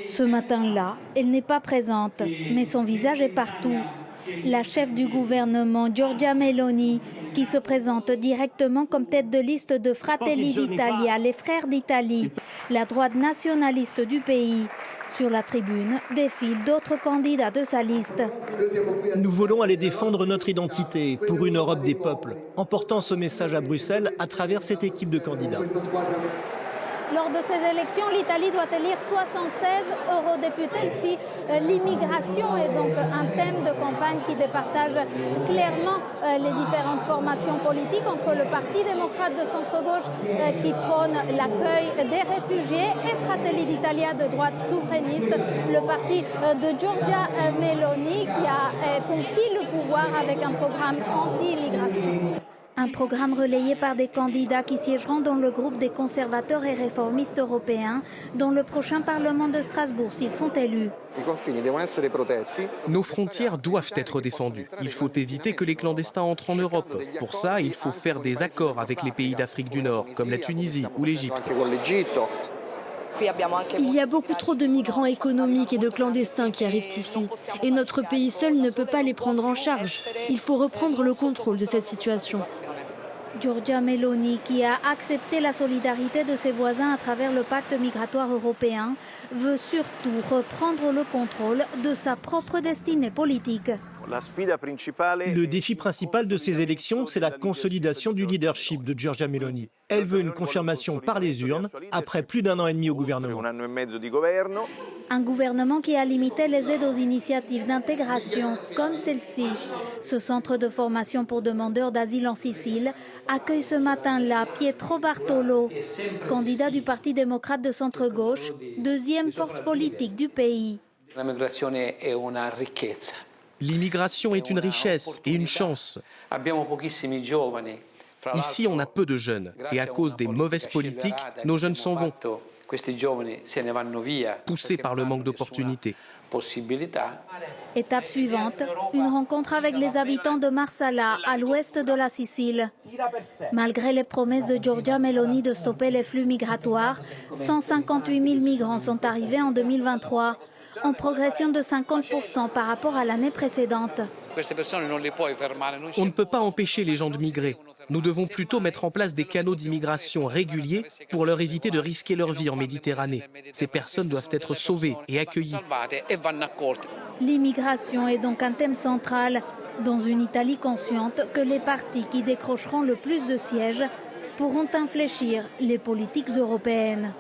Ce matin-là, elle n'est pas présente, mais son visage est partout. La chef du gouvernement, Giorgia Meloni, qui se présente directement comme tête de liste de Fratelli d'Italia, les frères d'Italie, la droite nationaliste du pays. Sur la tribune défilent d'autres candidats de sa liste. Nous voulons aller défendre notre identité pour une Europe des peuples, en portant ce message à Bruxelles à travers cette équipe de candidats. Lors de ces élections, l'Italie doit élire 76 eurodéputés. Ici, l'immigration est donc un thème de campagne qui départage clairement les différentes formations politiques entre le Parti démocrate de centre-gauche qui prône l'accueil des réfugiés et Fratelli d'Italia de droite souverainiste, le parti de Giorgia Meloni qui a conquis le pouvoir avec un programme anti-immigration. Un programme relayé par des candidats qui siégeront dans le groupe des conservateurs et réformistes européens dans le prochain Parlement de Strasbourg s'ils sont élus. Nos frontières doivent être défendues. Il faut éviter que les clandestins entrent en Europe. Pour ça, il faut faire des accords avec les pays d'Afrique du Nord, comme la Tunisie ou l'Égypte. Il y a beaucoup trop de migrants économiques et de clandestins qui arrivent ici. Et notre pays seul ne peut pas les prendre en charge. Il faut reprendre le contrôle de cette situation. Giorgia Meloni, qui a accepté la solidarité de ses voisins à travers le pacte migratoire européen, veut surtout reprendre le contrôle de sa propre destinée politique. Le défi principal de ces élections, c'est la consolidation du leadership de Giorgia Meloni. Elle veut une confirmation par les urnes après plus d'un an et demi au gouvernement. Un gouvernement qui a limité les aides aux initiatives d'intégration, comme celle-ci. Ce centre de formation pour demandeurs d'asile en Sicile accueille ce matin-là Pietro Bartolo, candidat du Parti démocrate de centre-gauche, deuxième force politique du pays. L'immigration est une richesse et une chance. Ici, on a peu de jeunes et à cause des mauvaises politiques, nos jeunes s'en vont, poussés par le manque d'opportunités. Étape suivante, une rencontre avec les habitants de Marsala, à l'ouest de la Sicile. Malgré les promesses de Giorgia Meloni de stopper les flux migratoires, 158 000 migrants sont arrivés en 2023, en progression de 50% par rapport à l'année précédente. On ne peut pas empêcher les gens de migrer. Nous devons plutôt mettre en place des canaux d'immigration réguliers pour leur éviter de risquer leur vie en Méditerranée. Ces personnes doivent être sauvées et accueillies. L'immigration est donc un thème central dans une Italie consciente que les partis qui décrocheront le plus de sièges pourront infléchir les politiques européennes.